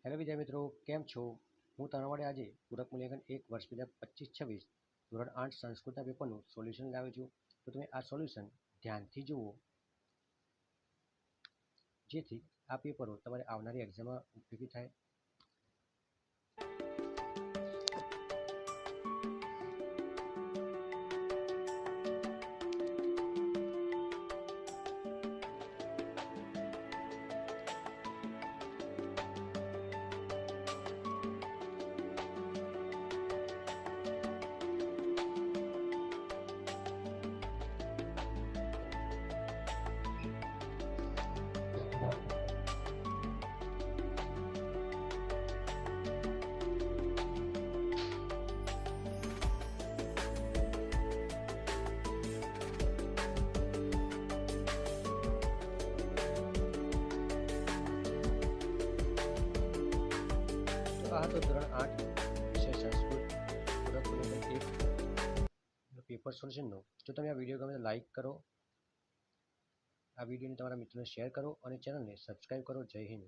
Hello વિદ્યાર્થી મિત્રો, કેમ છો? હું તમારા માટે આજે પૂરક મૂલ્યાંકન 1 વર્ષ 2025-26 ધોરણ 8 સંસ્કૃતના પેપરનું સોલ્યુશન લાવ્યો છું. તો તમે આ સોલ્યુશન ધ્યાનથી જુઓ, જેથી આ પેપરો તમારે આવનારી એક્ઝામમાં ઉપયોગી થાય. આ હતો ધોરણ 8 વિષય સંસ્કૃત પૂરક મૂલ્યાંકન 1 પેપર સોલ્યુશનનો. જો તમે આ વિડીયો ગમે તો લાઈક કરો, આ વિડીયોને તમારા મિત્રોને શેર કરો અને ચેનલને સબસ્ક્રાઈબ કરો. જય હિન્દ.